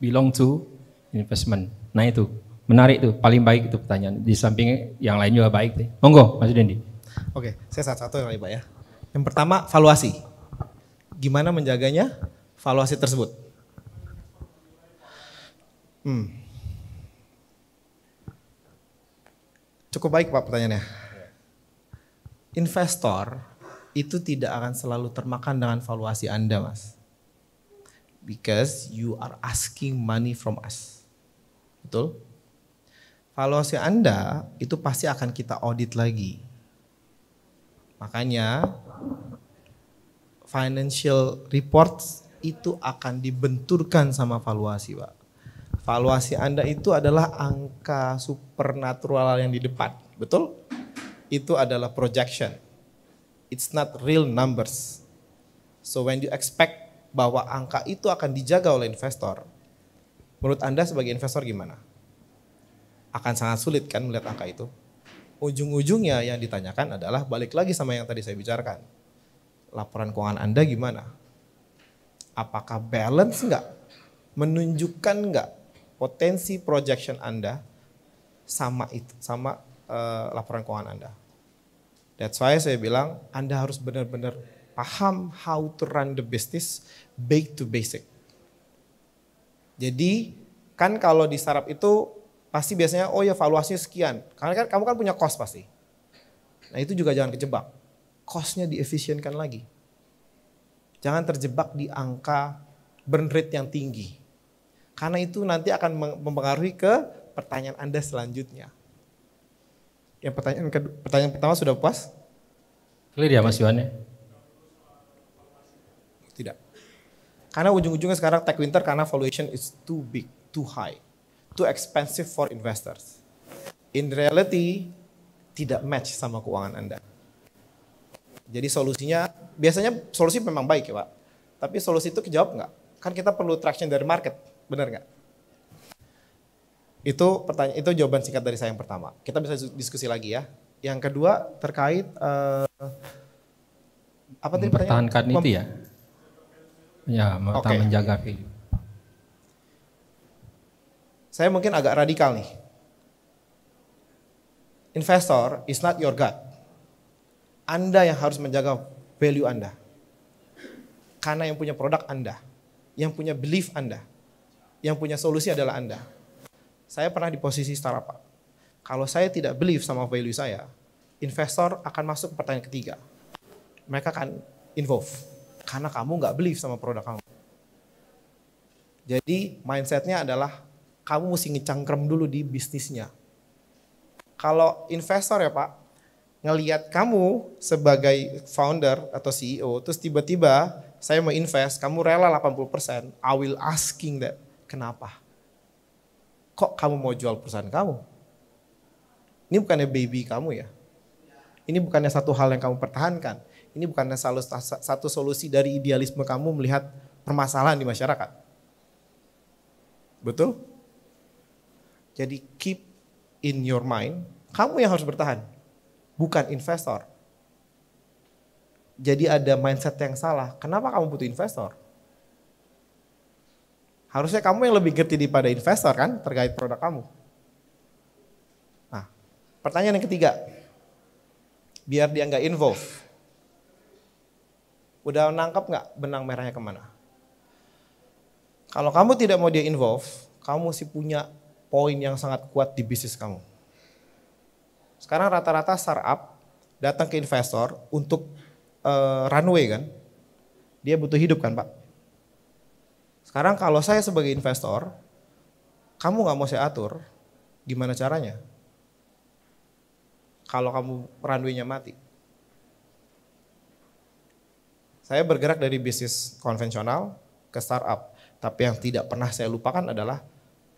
belong to investment. Nah itu, menarik tuh, paling baik itu pertanyaan. Di samping yang lain juga baik deh. Monggo Mas Dendi. Oke, saya satu-satu kali Pak ya. Yang pertama valuasi. Gimana menjaganya valuasi tersebut? Cukup baik Pak pertanyaannya. Investor itu tidak akan selalu termakan dengan valuasi Anda Mas. Because you are asking money from us. Betul? Valuasi Anda itu pasti akan kita audit lagi. Makanya financial reports itu akan dibenturkan sama valuasi Pak. Valuasi Anda itu adalah angka supernatural yang di depan, betul? Itu adalah projection. It's not real numbers. So when you expect bahwa angka itu akan dijaga oleh investor, menurut Anda sebagai investor gimana? Akan sangat sulit kan melihat angka itu. Ujung-ujungnya yang ditanyakan adalah balik lagi sama yang tadi saya bicarakan. Laporan keuangan Anda gimana? Apakah balance enggak? Menunjukkan enggak potensi projection Anda sama itu, sama laporan keuangan Anda. That's why saya bilang Anda harus benar-benar paham how to run the business back to basic. Jadi kan kalau di startup itu pasti biasanya oh ya valuasinya sekian. Karena kan kamu kan punya cost pasti. Nah itu juga jangan kejebak. Cost-nya diefisienkan lagi. Jangan terjebak di angka burn rate yang tinggi. Karena itu nanti akan mempengaruhi ke pertanyaan Anda selanjutnya. Yang pertanyaan pertama sudah puas? Clear ya Mas Yohan? Tidak. Karena ujung-ujungnya sekarang Tech Winter karena valuation is too big, too high, too expensive for investors. In reality tidak match sama keuangan Anda. Jadi solusinya, biasanya solusi memang baik ya Pak. Tapi solusi itu kejawab nggak? Kan kita perlu traction dari market, benar nggak? Itu pertanyaan, itu jawaban singkat dari saya yang pertama. Kita bisa diskusi lagi ya. Yang kedua terkait apa tadi pertanyaan? Mempertahankan itu ya? Ya, menjaga value. Saya mungkin agak radikal nih. Investor is not your God. Anda yang harus menjaga value Anda. Karena yang punya produk Anda, yang punya belief Anda, yang punya solusi adalah Anda. Saya pernah di posisi startup Pak. Kalau saya tidak believe sama value saya, investor akan masuk ke pertanyaan ketiga. Mereka akan involve. Karena kamu nggak believe sama produk kamu. Jadi mindsetnya adalah kamu mesti ngecangkrem dulu di bisnisnya. Kalau investor ya Pak, ngelihat kamu sebagai founder atau CEO, terus tiba-tiba saya mau invest, kamu rela 80%, I will asking that, kenapa? Kok kamu mau jual perusahaan kamu? Ini bukannya baby kamu ya? Ini bukannya satu hal yang kamu pertahankan. Ini bukannya satu solusi dari idealisme kamu melihat permasalahan di masyarakat. Betul? Jadi keep in your mind, kamu yang harus bertahan, bukan investor. Jadi ada mindset yang salah. Kenapa kamu butuh investor? Harusnya kamu yang lebih ngerti daripada investor kan terkait produk kamu. Nah, pertanyaan yang ketiga. Biar dia nggak involve. Udah nangkep nggak benang merahnya kemana? Kalau kamu tidak mau dia involve, kamu mesti punya poin yang sangat kuat di bisnis kamu. Sekarang rata-rata startup datang ke investor untuk runway kan. Dia butuh hidup kan Pak. Sekarang kalau saya sebagai investor, kamu nggak mau saya atur, gimana caranya? Kalau kamu runway-nya mati. Saya bergerak dari bisnis konvensional ke startup. Tapi yang tidak pernah saya lupakan adalah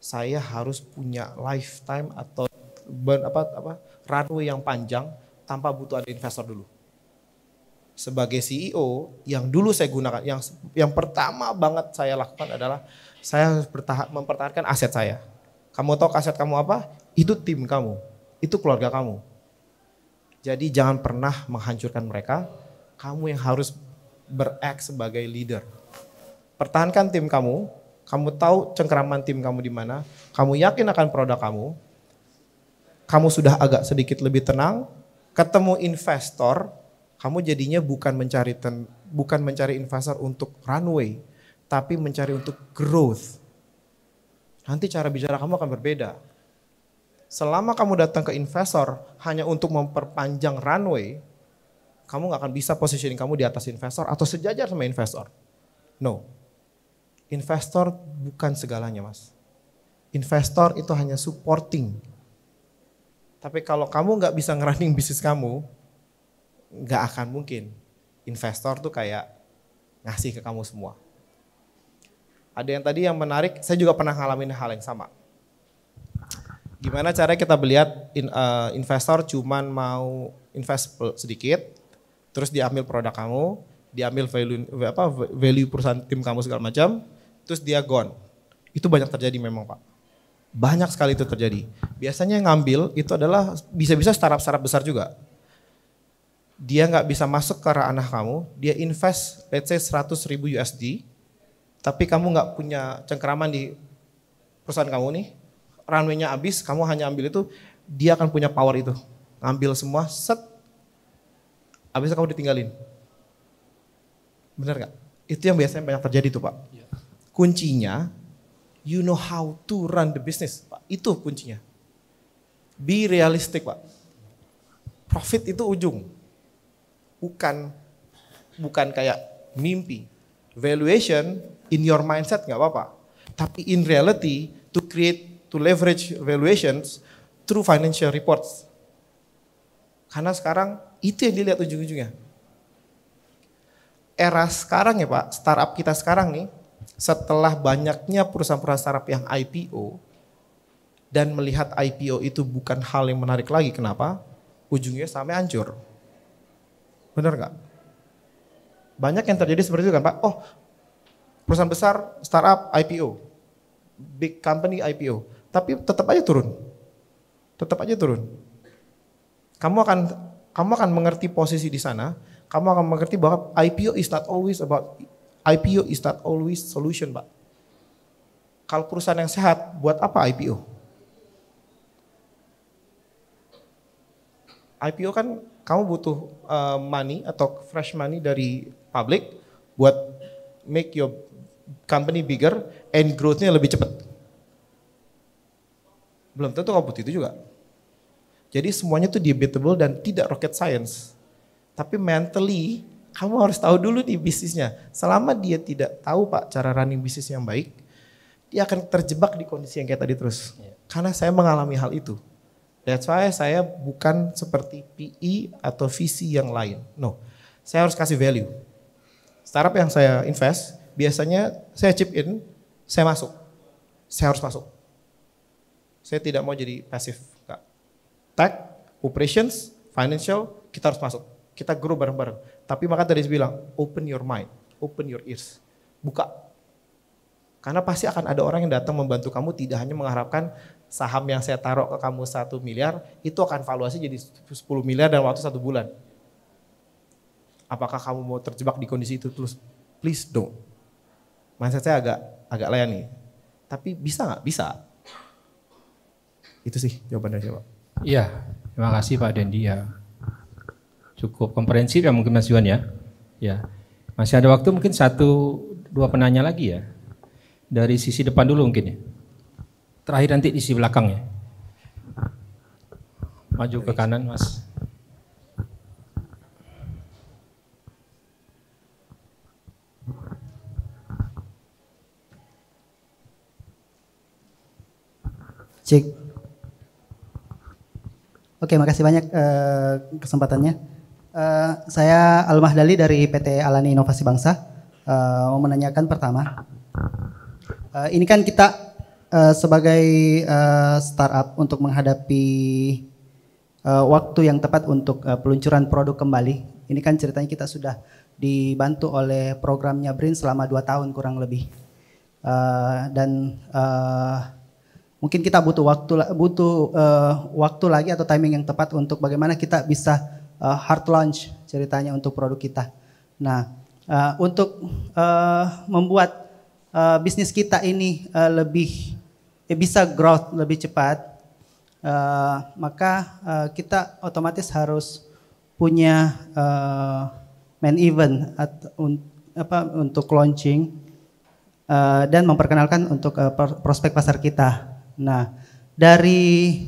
saya harus punya lifetime atau runway yang panjang tanpa butuh ada investor dulu. Sebagai CEO yang dulu saya gunakan, yang pertama banget saya lakukan adalah saya harus mempertahankan aset saya. Kamu tahu aset kamu apa? Itu tim kamu, itu keluarga kamu. Jadi jangan pernah menghancurkan mereka, kamu yang harus beract sebagai leader. Pertahankan tim kamu tahu cengkeraman tim kamu di mana, kamu yakin akan produk kamu sudah agak sedikit lebih tenang, ketemu investor, kamu jadinya bukan mencari investor untuk runway, tapi mencari untuk growth. Nanti cara bicara kamu akan berbeda. Selama kamu datang ke investor hanya untuk memperpanjang runway, kamu gak akan bisa positioning kamu di atas investor atau sejajar sama investor. No. Investor bukan segalanya Mas. Investor itu hanya supporting. Tapi kalau kamu gak bisa ngerunning bisnis kamu, gak akan mungkin. Investor tuh kayak ngasih ke kamu semua. Ada yang tadi yang menarik, saya juga pernah ngalamin hal yang sama. Gimana caranya kita melihat investor cuman mau invest sedikit, terus dia ambil produk kamu, dia ambil value perusahaan tim kamu segala macam, terus dia gone. Itu banyak terjadi memang Pak. Banyak sekali itu terjadi. Biasanya yang ngambil itu adalah bisa-bisa startup besar juga. Dia nggak bisa masuk ke ranah kamu, dia invest let's say 100.000 USD, tapi kamu nggak punya cengkeraman di perusahaan kamu nih, runway-nya habis, kamu hanya ambil itu, dia akan punya power itu. Ngambil semua, set, habis kamu ditinggalin. Benar gak? Itu yang biasanya banyak terjadi tuh Pak. Kuncinya, you know how to run the business Pak. Itu kuncinya. Be realistic Pak. Profit itu ujung. Bukan kayak mimpi. Valuation in your mindset gak apa-apa. Tapi in reality, to leverage valuations through financial reports. Karena sekarang itu yang dilihat ujung-ujungnya. Era sekarang ya Pak, startup kita sekarang nih, setelah banyaknya perusahaan-perusahaan startup yang IPO, dan melihat IPO itu bukan hal yang menarik lagi, kenapa? Ujungnya sampai hancur. Benar gak? Banyak yang terjadi seperti itu kan Pak, oh perusahaan besar startup IPO, big company IPO. Tapi tetap aja turun. Kamu akan mengerti posisi di sana. Kamu akan mengerti bahwa IPO is not always solution, Pak. Kalau perusahaan yang sehat, buat apa IPO? IPO kan kamu butuh money atau fresh money dari public buat make your company bigger and growth-nya lebih cepat. Belum tentu kamu butuh itu juga. Jadi semuanya itu debatable dan tidak rocket science. Tapi mentally kamu harus tahu dulu nih bisnisnya. Selama dia tidak tahu Pak cara running bisnis yang baik, dia akan terjebak di kondisi yang kayak tadi terus. Karena saya mengalami hal itu. That's why saya bukan seperti PE atau VC yang lain. No, saya harus kasih value. Startup yang saya invest, biasanya saya chip in, saya masuk. Saya harus masuk. Saya tidak mau jadi pasif. Tech, operations, financial, kita harus masuk. Kita grow bareng-bareng. Tapi maka tadi saya bilang, open your mind, open your ears. Buka. Karena pasti akan ada orang yang datang membantu kamu, tidak hanya mengharapkan saham yang saya taruh ke kamu 1 miliar, itu akan valuasi jadi 10 miliar dalam waktu 1 bulan. Apakah kamu mau terjebak di kondisi itu terus? Please don't. Mindset saya agak layan nih. Tapi bisa nggak? Bisa. Itu sih jawaban dari saya, Pak. Iya, terima kasih Pak Dendi ya. Cukup komprehensif ya mungkin Mas Juan ya. Ya, masih ada waktu mungkin 1-2 penanya lagi ya. Dari sisi depan dulu mungkin ya. Terakhir nanti di sisi belakang ya. Maju ke kanan Mas. Cek. Oke, makasih banyak kesempatannya. Saya Al-Mahdali dari PT Alani Inovasi Bangsa. Mau menanyakan pertama, ini kan kita sebagai startup untuk menghadapi waktu yang tepat untuk peluncuran produk kembali. Ini kan ceritanya kita sudah dibantu oleh programnya BRIN selama 2 tahun kurang lebih. Dan mungkin kita butuh waktu lagi atau timing yang tepat untuk bagaimana kita bisa hard launch ceritanya untuk produk kita. Nah, untuk membuat bisnis kita ini lebih bisa growth lebih cepat, maka kita otomatis harus punya main event untuk launching dan memperkenalkan untuk prospek pasar kita. Nah, dari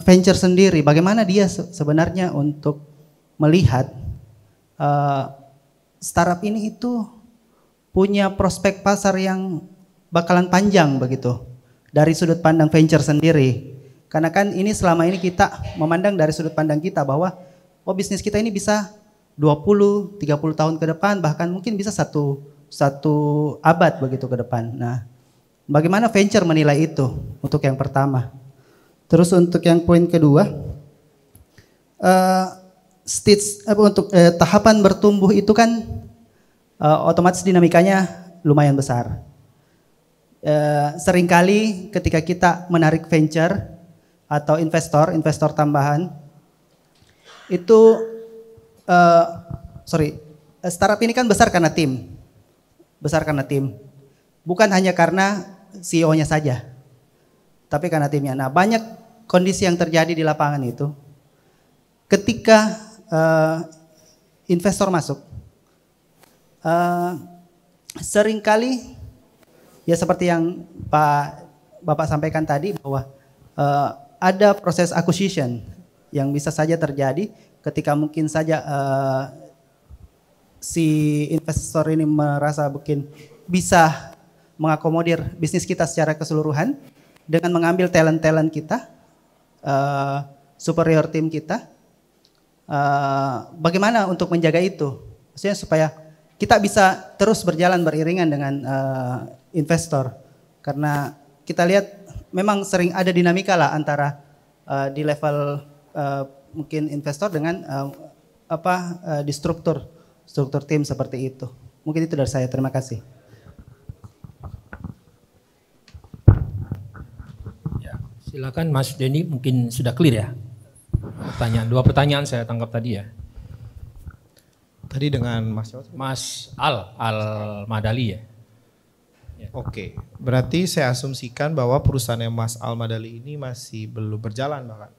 venture sendiri, bagaimana dia sebenarnya untuk melihat startup ini itu punya prospek pasar yang bakalan panjang begitu dari sudut pandang venture sendiri. Karena kan ini selama ini kita memandang dari sudut pandang kita bahwa bisnis kita ini bisa 20-30 tahun ke depan, bahkan mungkin bisa satu abad begitu ke depan. Nah, bagaimana venture menilai itu untuk yang pertama. Terus untuk yang poin kedua, tahapan bertumbuh itu kan otomatis dinamikanya lumayan besar. Seringkali ketika kita menarik venture atau investor tambahan, itu startup ini kan besar karena tim. Bukan hanya karena CEO-nya saja, tapi karena timnya. Nah, banyak kondisi yang terjadi di lapangan itu ketika investor masuk, seringkali ya seperti yang Bapak sampaikan tadi bahwa ada proses acquisition yang bisa saja terjadi ketika mungkin saja si investor ini merasa mungkin bisa mengakomodir bisnis kita secara keseluruhan dengan mengambil talent kita, superior team kita. Bagaimana untuk menjaga itu? Maksudnya supaya kita bisa terus berjalan beriringan dengan investor. Karena kita lihat memang sering ada dinamika lah antara di level mungkin investor dengan di struktur tim seperti itu. Mungkin itu dari saya. Terima kasih. Ya, silakan Mas Denny, mungkin sudah clear ya. Dua pertanyaan saya tangkap tadi ya. Tadi dengan Mas Al-Madali ya. Oke, berarti saya asumsikan bahwa perusahaannya Mas Al-Madali ini masih belum berjalan bahkan.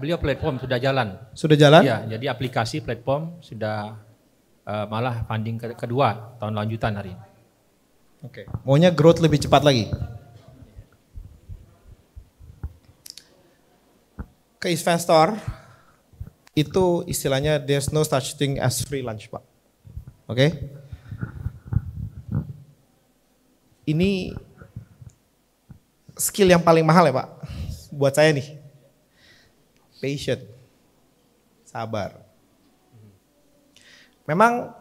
Beliau platform sudah jalan. Sudah jalan? Iya, jadi aplikasi platform sudah malah funding kedua tahun lanjutan hari ini. Oke, maunya growth lebih cepat lagi. Ke investor itu istilahnya there's no such thing as free lunch, Pak. Oke? Ini skill yang paling mahal ya Pak, buat saya nih. Patient, sabar. Memang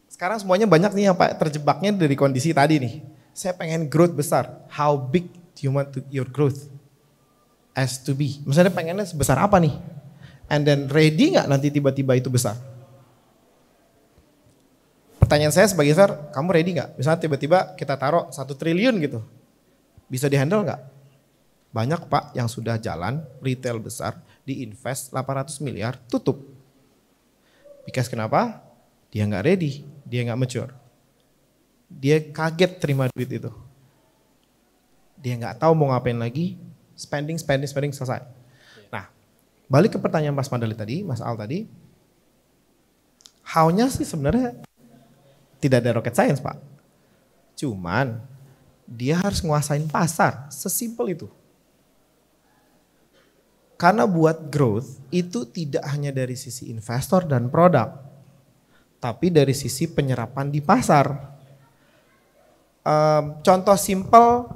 sekarang semuanya banyak nih yang Pak terjebaknya dari kondisi tadi nih. Saya pengen growth besar. How big do you want your growth as to be? Misalnya pengennya sebesar apa nih? And then ready nggak nanti tiba-tiba itu besar? Pertanyaan saya sebagai investor, kamu ready nggak? Misalnya tiba-tiba kita taruh 1 triliun gitu, bisa dihandle nggak? Banyak Pak yang sudah jalan retail besar, diinvest 800 miliar, tutup. Because kenapa? Dia nggak ready, dia nggak mature. Dia kaget terima duit itu. Dia nggak tahu mau ngapain lagi, spending selesai. Nah, balik ke pertanyaan Mas Madali tadi, Mas Al tadi, how-nya sih sebenarnya tidak ada rocket science Pak. Cuman dia harus nguasain pasar, sesimpel itu. Karena buat growth itu tidak hanya dari sisi investor dan produk, tapi dari sisi penyerapan di pasar. Contoh simpel,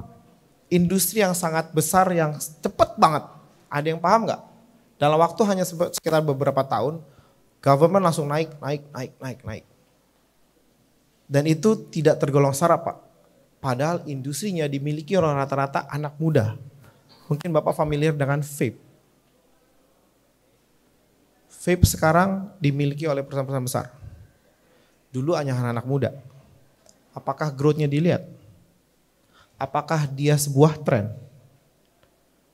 industri yang sangat besar yang cepat banget. Ada yang paham nggak? Dalam waktu hanya sekitar beberapa tahun, government langsung naik. Dan itu tidak tergolong sarap Pak. Padahal industrinya dimiliki orang rata-rata anak muda. Mungkin Bapak familiar dengan vape. Vape sekarang dimiliki oleh perusahaan-perusahaan besar. Dulu hanya anak muda. Apakah growth-nya dilihat? Apakah dia sebuah tren?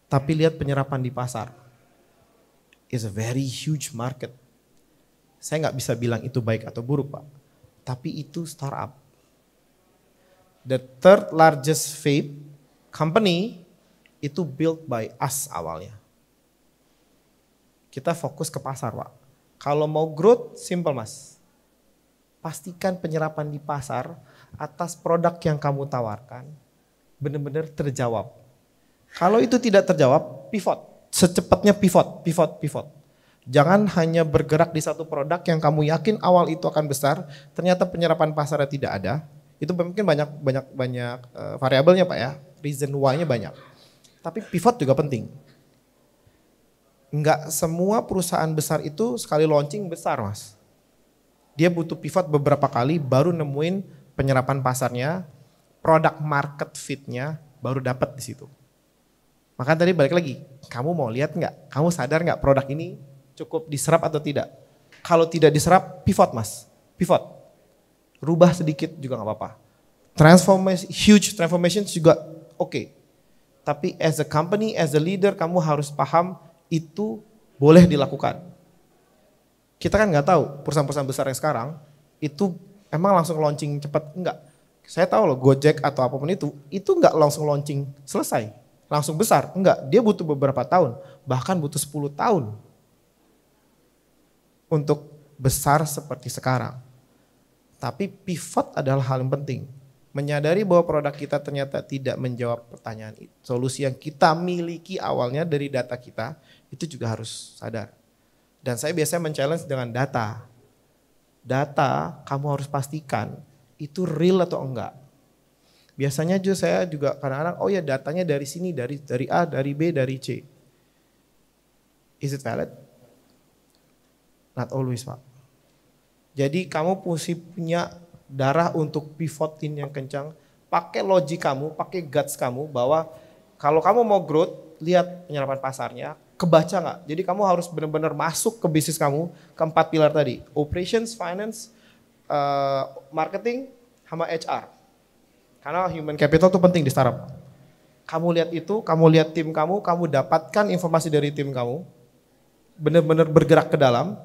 Tapi lihat penyerapan di pasar. It's a very huge market. Saya nggak bisa bilang itu baik atau buruk Pak. Tapi itu startup. The third largest vape company itu built by us awalnya. Kita fokus ke pasar Pak. Kalau mau growth, simple Mas. Pastikan penyerapan di pasar atas produk yang kamu tawarkan benar-benar terjawab. Kalau itu tidak terjawab, pivot. Secepatnya pivot. Jangan hanya bergerak di satu produk yang kamu yakin awal itu akan besar, ternyata penyerapan pasarnya tidak ada. Itu mungkin banyak variabelnya Pak ya, reason why-nya banyak. Tapi pivot juga penting. Enggak semua perusahaan besar itu sekali launching besar Mas. Dia butuh pivot beberapa kali baru nemuin penyerapan pasarnya, produk market fit-nya baru dapat di situ. Maka tadi balik lagi, kamu mau lihat nggak? Kamu sadar nggak produk ini cukup diserap atau tidak? Kalau tidak diserap, pivot Mas, pivot. Rubah sedikit juga nggak apa-apa. Huge transformation juga oke. Tapi as a company, as a leader, kamu harus paham itu boleh dilakukan. Kita kan nggak tahu perusahaan-perusahaan besar yang sekarang itu emang langsung launching cepat, enggak. Saya tahu loh Gojek atau apapun itu enggak langsung launching selesai, langsung besar, enggak. Dia butuh beberapa tahun, bahkan butuh 10 tahun untuk besar seperti sekarang. Tapi pivot adalah hal yang penting. Menyadari bahwa produk kita ternyata tidak menjawab pertanyaan itu. Solusi yang kita miliki awalnya dari data kita, itu juga harus sadar. Dan saya biasanya men-challenge dengan data. Data kamu harus pastikan itu real atau enggak. Biasanya saya juga kadang-kadang, oh ya datanya dari sini, dari A, dari B, dari C. Is it valid? Not always Pak. Jadi kamu mesti punya darah untuk pivotin yang kencang. Pakai logik kamu, pakai guts kamu bahwa kalau kamu mau growth, lihat penyerapan pasarnya, kebaca nggak? Jadi kamu harus benar-benar masuk ke bisnis kamu, keempat pilar tadi. Operations, finance, marketing, sama HR. Karena human capital itu penting di startup. Kamu lihat itu, kamu lihat tim kamu dapatkan informasi dari tim kamu, benar-benar bergerak ke dalam,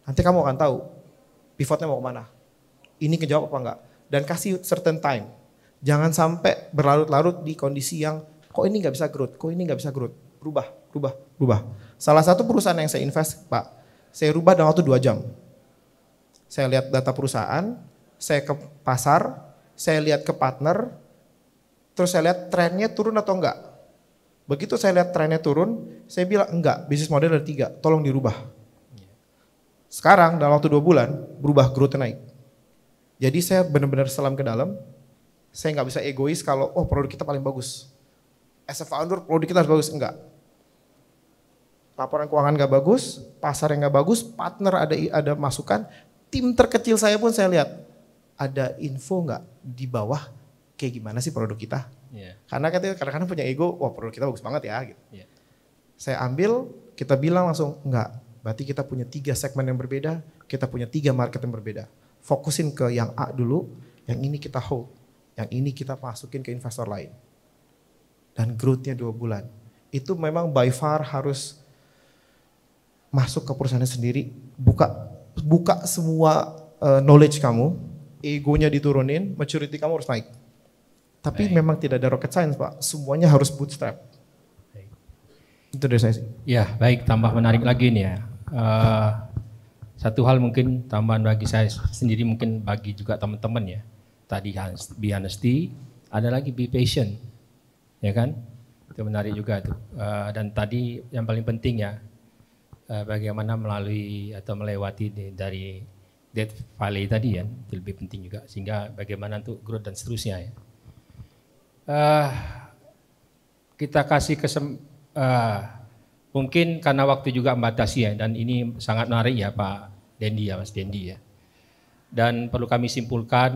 nanti kamu akan tahu pivotnya mau kemana. Ini kejawab apa enggak. Dan kasih certain time. Jangan sampai berlarut-larut di kondisi yang kok ini nggak bisa growth, kok ini nggak bisa growth. Rubah. Salah satu perusahaan yang saya invest Pak, saya rubah dalam waktu 2 jam. Saya lihat data perusahaan, saya ke pasar, saya lihat ke partner, terus saya lihat trennya turun atau enggak. Begitu saya lihat trennya turun, saya bilang enggak, bisnis model ada 3, tolong dirubah. Sekarang dalam waktu 2 bulan, berubah growth naik. Jadi saya benar-benar selam ke dalam, Saya nggak bisa egois kalau produk kita paling bagus. As a founder produk kita harus bagus, enggak. Laporan keuangan nggak bagus, pasar yang nggak bagus, partner ada masukan, tim terkecil saya pun saya lihat ada info nggak di bawah kayak gimana sih produk kita. Karena kadang-kadang punya ego, produk kita bagus banget ya. Gitu. Saya ambil, kita bilang langsung enggak. Berarti kita punya 3 segmen yang berbeda, kita punya 3 market yang berbeda. Fokusin ke yang A dulu, yang ini kita hold, yang ini kita masukin ke investor lain. Dan growth-nya 2 bulan. Itu memang by far harus masuk ke perusahaannya sendiri, buka semua knowledge kamu, egonya diturunin, maturity kamu harus naik. Tapi memang tidak ada rocket science Pak, semuanya harus bootstrap. Itu dari saya sih. Ya baik, tambah menarik lagi nih ya. Satu hal mungkin tambahan bagi saya sendiri, mungkin bagi juga teman-teman ya. Tadi be honesty, ada lagi be patient, ya kan? Itu menarik juga tuh. Dan tadi yang paling penting ya, bagaimana melalui atau melewati dari Death Valley tadi ya, itu lebih penting juga. Sehingga bagaimana untuk growth dan seterusnya ya. Kita kasih mungkin karena waktu juga membatasi ya, dan ini sangat menarik ya Pak Dendi ya, Mas Dendi ya. Dan perlu kami simpulkan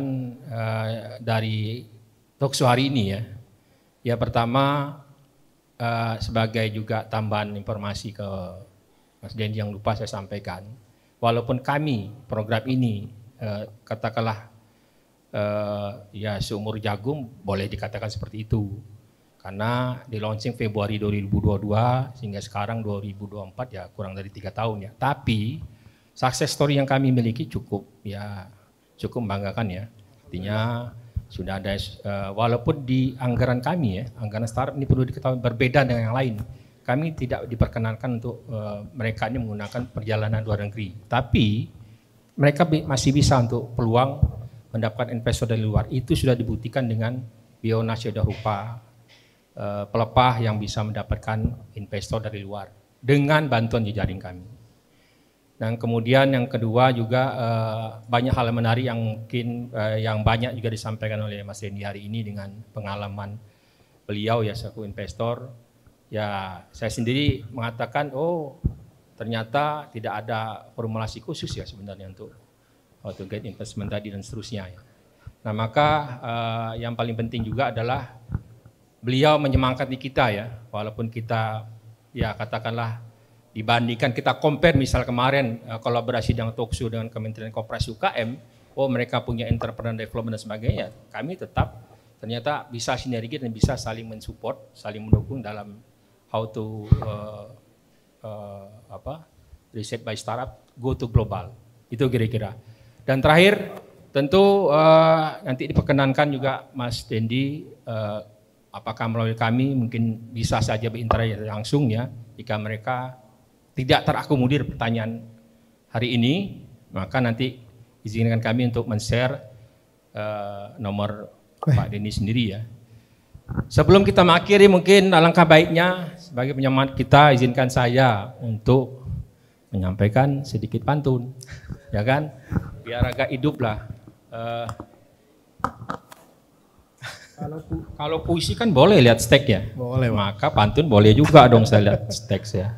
dari talkshow hari ini ya. Ya pertama sebagai juga tambahan informasi ke Mas Dendi yang lupa saya sampaikan, walaupun kami program ini katakanlah ya seumur jagung, boleh dikatakan seperti itu. Karena di launching Februari 2022 sehingga sekarang 2024 ya kurang dari 3 tahun ya. Tapi success story yang kami miliki cukup membanggakan ya. Artinya sudah ada walaupun di anggaran kami ya, anggaran startup ini perlu diketahui berbeda dengan yang lain. Kami tidak diperkenankan untuk mereka ini menggunakan perjalanan luar negeri. Tapi mereka masih bisa untuk peluang mendapatkan investor dari luar. Itu sudah dibuktikan dengan Bionas sudah rupa pelepah yang bisa mendapatkan investor dari luar dengan bantuan jejaring kami. Dan kemudian yang kedua juga banyak hal menarik yang mungkin yang banyak juga disampaikan oleh Mas Dendi hari ini dengan pengalaman beliau ya selaku investor. Ya saya sendiri mengatakan ternyata tidak ada formulasi khusus ya sebenarnya untuk how to get investment tadi dan seterusnya ya. Nah maka yang paling penting juga adalah beliau menyemangati kita ya, walaupun kita ya katakanlah dibandingkan kita compare misal kemarin kolaborasi dengan talkshow dengan Kementerian Koperasi UKM, mereka punya entrepreneur development dan sebagainya, kami tetap ternyata bisa sinergi dan bisa saling mensupport, saling mendukung dalam how to reset by startup go to global. Itu kira-kira. Dan terakhir tentu nanti diperkenankan juga Mas Dendi apakah melalui kami mungkin bisa saja berinteraksi langsung ya, jika mereka tidak terakomodir pertanyaan hari ini, maka nanti izinkan kami untuk men-share nomor Pak Dendi sendiri ya. Sebelum kita mengakhiri mungkin alangkah baiknya sebagai penyemangat kita izinkan saya untuk menyampaikan sedikit pantun, ya kan, biar agak hidup lah. Kalau puisi kan boleh lihat teks ya, boleh, maka pantun boleh juga dong saya lihat teks ya.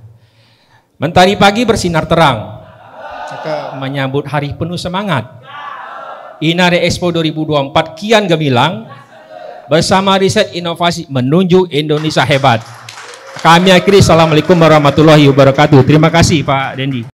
Mentari pagi bersinar terang, menyambut hari penuh semangat. Inare Expo 2024 kian gemilang, bersama riset inovasi menuju Indonesia hebat. Kami akhiri, assalamualaikum warahmatullahi wabarakatuh. Terima kasih Pak Dendi.